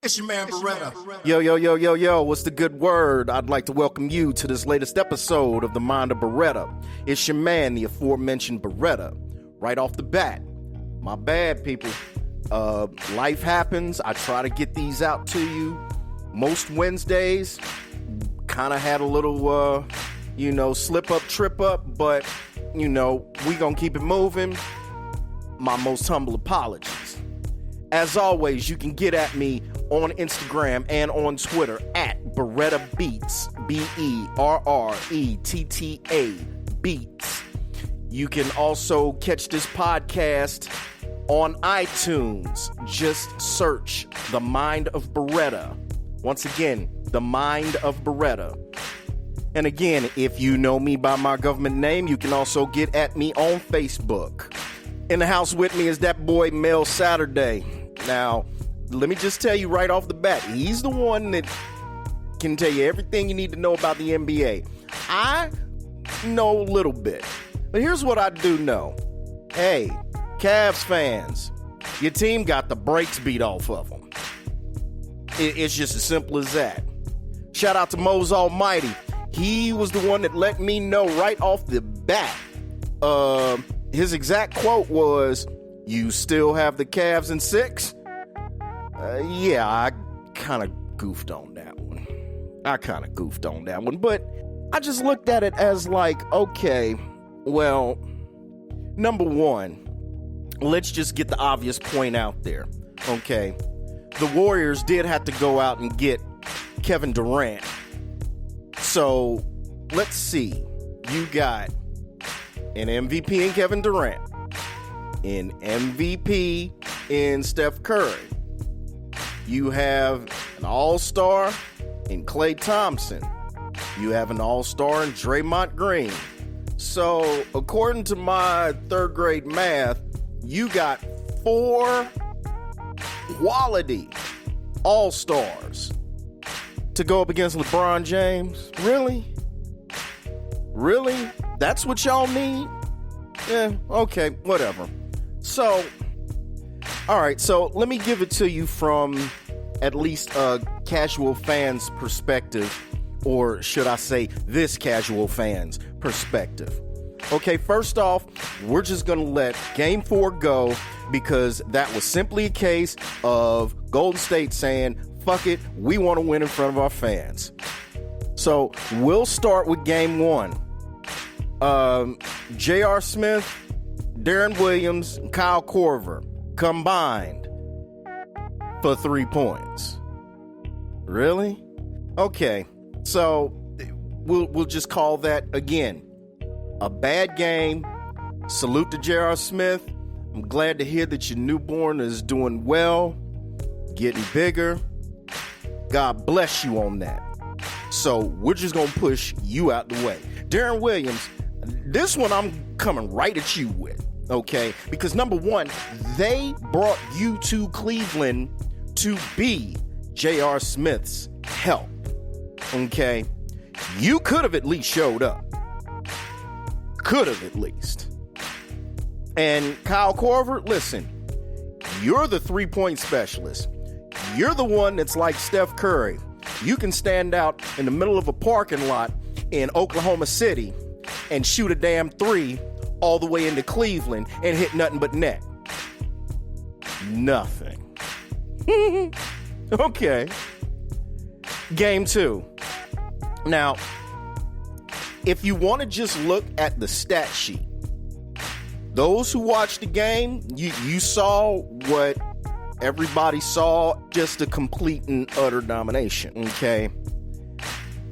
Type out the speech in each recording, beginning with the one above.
It's your man Beretta. Yo, what's the good word? I'd like to welcome you to this latest episode of The Mind of Beretta. It's your man, the aforementioned Beretta. Right off the bat, my bad, people. Life happens. I try to get these out to you most Wednesdays. Kind of had a little, slip up, trip up, but, we gonna keep it moving. My most humble apologies. As always, you can get at me on Instagram and on Twitter at Beretta Beats, Beretta Beats. You can also catch this podcast on iTunes. Just search The Mind of Beretta. Once again, The Mind of Beretta. And again, if you know me by my government name, you can also get at me on Facebook. In the house with me is that boy Mel Saturday. Now, let me just tell you right off the bat, he's the one that can tell you everything you need to know about the NBA. I know a little bit, but here's what I do know. Hey, Cavs fans, your team got the brakes beat off of them. It's just as simple as that. Shout out to Mose Almighty. He was the one that let me know right off the bat. His exact quote was, "You still have the Cavs in 6? Yeah, I kind of goofed on that one. But I just looked at it as like, okay, well, number one, let's just get the obvious point out there, okay? The Warriors did have to go out and get Kevin Durant. So, let's see. You got an MVP in Kevin Durant, an MVP in Steph Curry. You have an all-star in Klay Thompson. You have an all-star in Draymond Green. So, according to my third grade math, you got 4 quality all-stars to go up against LeBron James. Really? That's what y'all need? Yeah, okay, whatever. So, all right, so let me give it to you from at least a casual fan's perspective, or should I say this casual fan's perspective. Okay, first off, we're just going to let Game 4 go because that was simply a case of Golden State saying, fuck it, we want to win in front of our fans. So we'll start with Game 1. J.R. Smith, Darren Williams, and Kyle Korver combined for 3 points. Really? Okay, so we'll just call that, again, a bad game. Salute to J.R. Smith. I'm glad to hear that your newborn is doing well, getting bigger. God bless you on that. So we're just going to push you out the way. Darren Williams, this one I'm coming right at you with. Okay, because number one, they brought you to Cleveland to be J.R. Smith's help. Okay, you could have at least showed up. And Kyle Korver, listen, you're the 3-point specialist. You're the one that's like Steph Curry. You can stand out in the middle of a parking lot in Oklahoma City and shoot a damn 3 all the way into Cleveland and hit nothing but net. Nothing. Okay. Game 2. Now, if you want to just look at the stat sheet, those who watched the game, you saw what everybody saw, just a complete and utter domination, okay?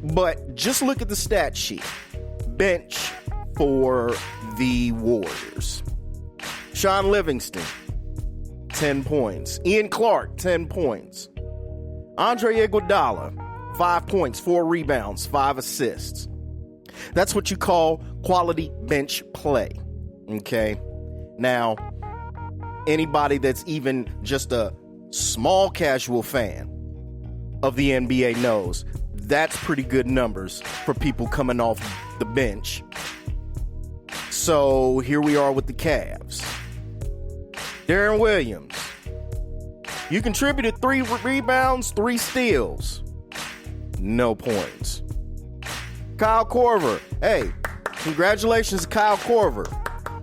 But just look at the stat sheet. Bench for the Warriors. Sean Livingston, 10 points. Ian Clark, 10 points. Andre Iguodala, 5 points, 4 rebounds, 5 assists. That's what you call quality bench play, okay? Now, anybody that's even just a small casual fan of the NBA knows that's pretty good numbers for people coming off the bench. So here we are with the Cavs. Darren Williams, You contributed 3 rebounds, 3 steals. No points. Kyle Korver. Hey, congratulations to Kyle Korver.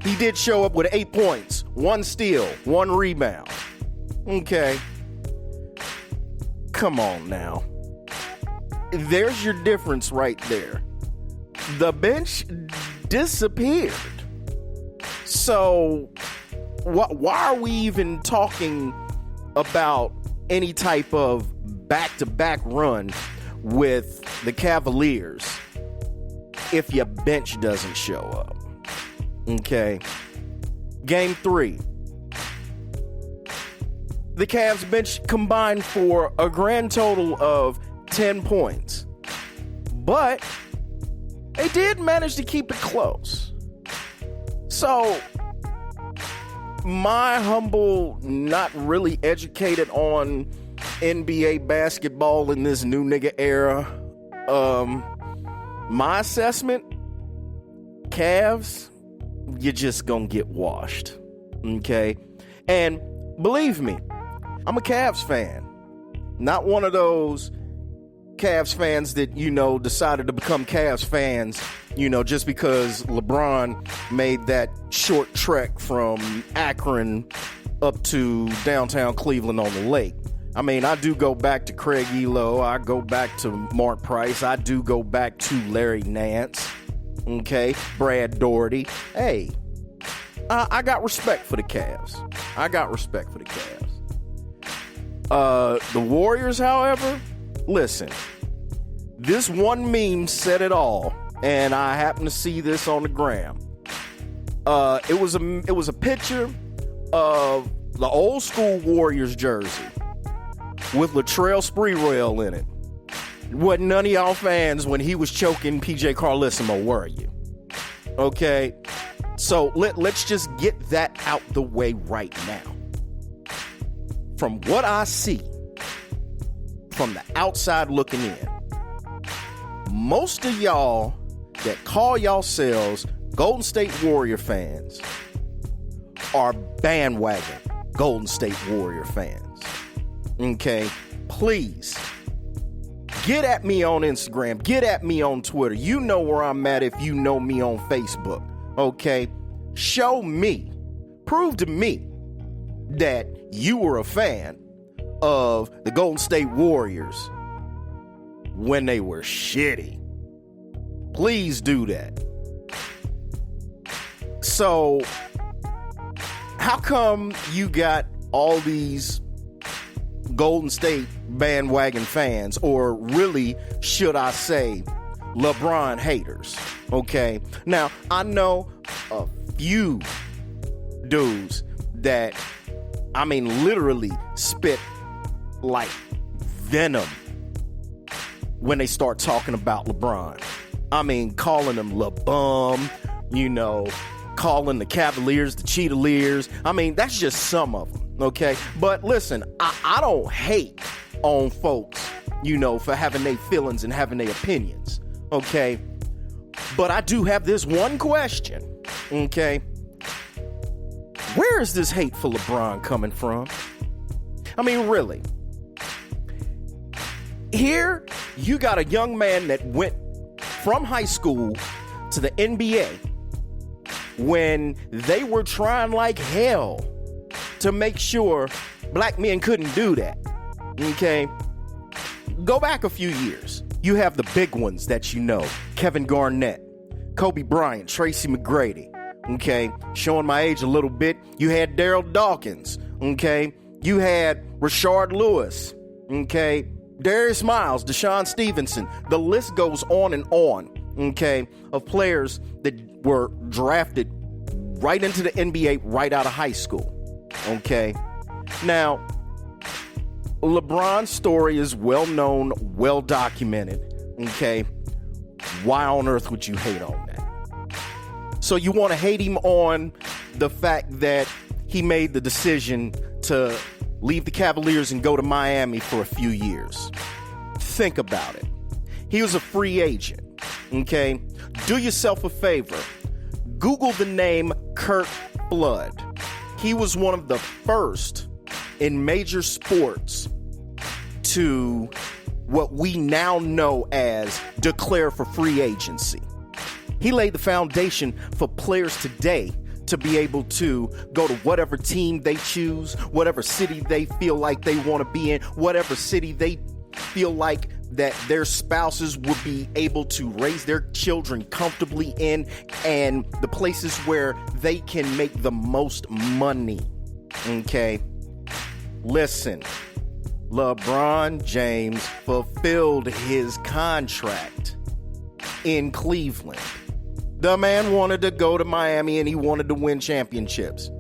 He did show up with 8 points, 1 steal, 1 rebound. Okay. Come on now. There's your difference right there. The bench disappeared. So, why are we even talking about any type of back-to-back run with the Cavaliers if your bench doesn't show up? Okay. Game 3. The Cavs bench combined for a grand total of 10 points. But they did manage to keep it close. So, my humble, not really educated on NBA basketball in this new nigga era, my assessment, Cavs, you're just gonna get washed. Okay? And believe me, I'm a Cavs fan. Not one of those Cavs fans that, decided to become Cavs fans, just because LeBron made that short trek from Akron up to downtown Cleveland on the lake. I mean, I do go back to Craig Elo. I go back to Mark Price. I do go back to Larry Nance. Okay? Brad Daugherty. Hey, I got respect for the Cavs. The Warriors, however, listen, this one meme said it all, and I happened to see this on the gram. It was a picture of the old school Warriors jersey with Latrell Sprewell in it. Wasn't none of y'all fans when he was choking PJ Carlesimo, were you? Okay, so let's just get that out the way right now. From what I see, from the outside looking in, most of y'all that call yourselves Golden State Warrior fans are bandwagon Golden State Warrior fans. Okay? Please, get at me on Instagram. Get at me on Twitter. You know where I'm at if you know me on Facebook. Okay? Show me. Prove to me that you were a fan of the Golden State Warriors when they were shitty. Please do that. So, how come you got all these Golden State bandwagon fans, or really, should I say, LeBron haters? Okay. Now, I know a few dudes that, I mean, literally spit like venom when they start talking about LeBron. I mean, calling them LeBum, calling the Cavaliers the Cheetahleers. I mean, that's just some of them, okay? But listen, I don't hate on folks, for having their feelings and having their opinions, okay? But I do have this one question, okay? Where is this hate for LeBron coming from? I mean, really. Here, you got a young man that went from high school to the NBA when they were trying like hell to make sure black men couldn't do that. Okay? Go back a few years. You have the big ones that you know. Kevin Garnett, Kobe Bryant, Tracy McGrady. Okay? Showing my age a little bit. You had Daryl Dawkins. Okay? You had Rashard Lewis. Okay? Darius Miles, Deshaun Stevenson. The list goes on and on, okay, of players that were drafted right into the NBA right out of high school, okay? Now, LeBron's story is well known, well documented, okay? Why on earth would you hate on that? So you want to hate him on the fact that he made the decision to leave the Cavaliers and go to Miami for a few years. Think about it. He was a free agent, okay? Do yourself a favor. Google the name Kurt Flood. He was one of the first in major sports to what we now know as declare for free agency. He laid the foundation for players today to be able to go to whatever team they choose, whatever city they feel like they want to be in, whatever city they feel like that their spouses would be able to raise their children comfortably in, and the places where they can make the most money. Okay? Listen, LeBron James fulfilled his contract in Cleveland. The man wanted to go to Miami and he wanted to win championships.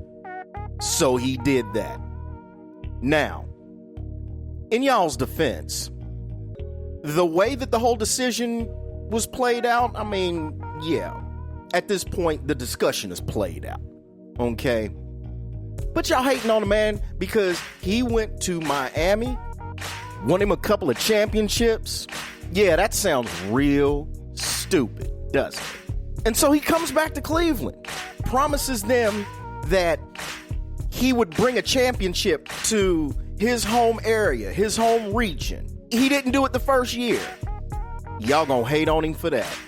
So he did that. Now, in y'all's defense, the way that the whole decision was played out, I mean, yeah, at this point, the discussion is played out. Okay? But y'all hating on the man because he went to Miami, won him a couple of championships. Yeah, that sounds real stupid, doesn't it? And so he comes back to Cleveland, promises them that he would bring a championship to his home area, his home region. He didn't do it the first year. Y'all gonna hate on him for that.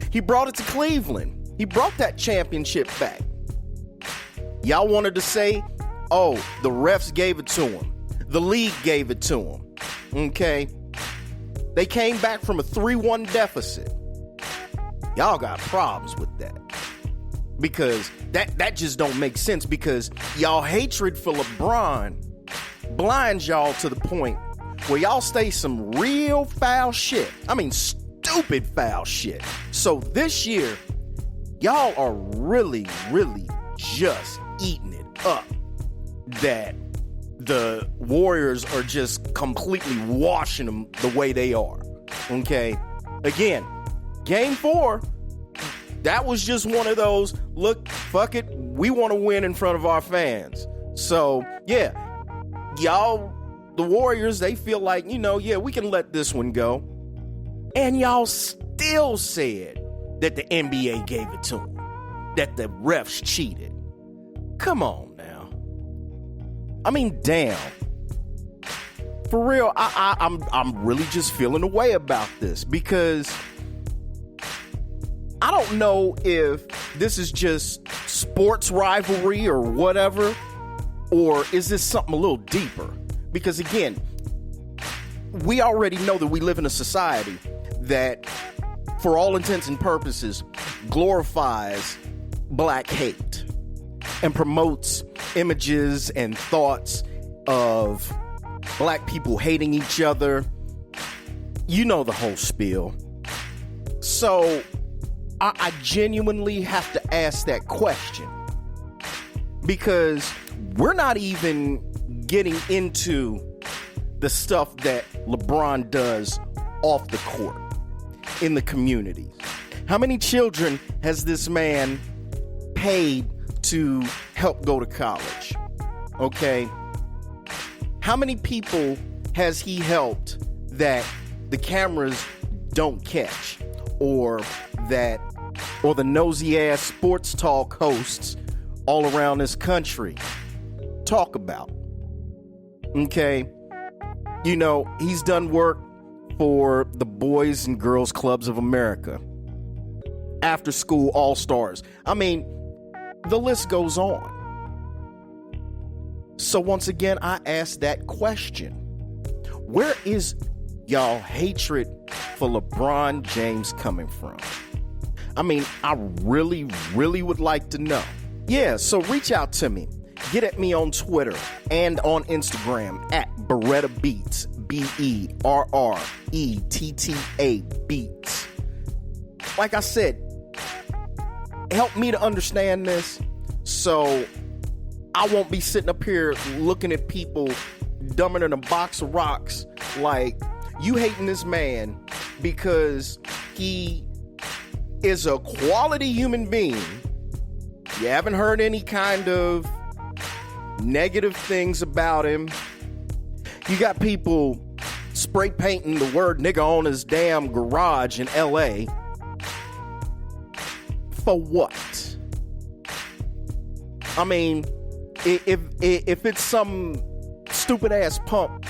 He brought it to Cleveland. He brought that championship back. Y'all wanted to say, oh, the refs gave it to him. The league gave it to him. Okay? They came back from a 3-1 deficit. Y'all got problems with that. Because that just don't make sense, because y'all hatred for LeBron blinds y'all to the point where y'all say some real foul shit. I mean, stupid foul shit. So this year, y'all are really, really just eating it up that the Warriors are just completely washing them the way they are. Okay? Again, Game 4, that was just one of those, look, fuck it, we want to win in front of our fans. So, yeah, y'all, the Warriors, they feel like, yeah, we can let this one go. And y'all still said that the NBA gave it to them, that the refs cheated. Come on now. I mean, damn. For real, I'm really just feeling a way about this, because I don't know if this is just sports rivalry or whatever, or is this something a little deeper? Because again, we already know that we live in a society that, for all intents and purposes, glorifies black hate and promotes images and thoughts of black people hating each other. You know the whole spiel. So I genuinely have to ask that question, because we're not even getting into the stuff that LeBron does off the court in the community. How many children has this man paid to help go to college? Okay. How many people has he helped that the cameras don't catch, or the nosy ass sports talk hosts all around this country talk about? Okay. He's done work for the Boys and Girls Clubs of America, After School All-Stars. I mean, the list goes on. So once again, I ask that question. Where is y'all hatred for LeBron James coming from? I mean, I really, really would like to know. Yeah, so reach out to me. Get at me on Twitter and on Instagram at Beretta Beats, BERRETTA Beats. Like I said, help me to understand this, so I won't be sitting up here looking at people dumber than a box of rocks like, you hating this man because he is a quality human being. You haven't heard any kind of negative things about him. You got people spray painting the word nigga on his damn garage in LA. For what? I mean, if it's some stupid ass pump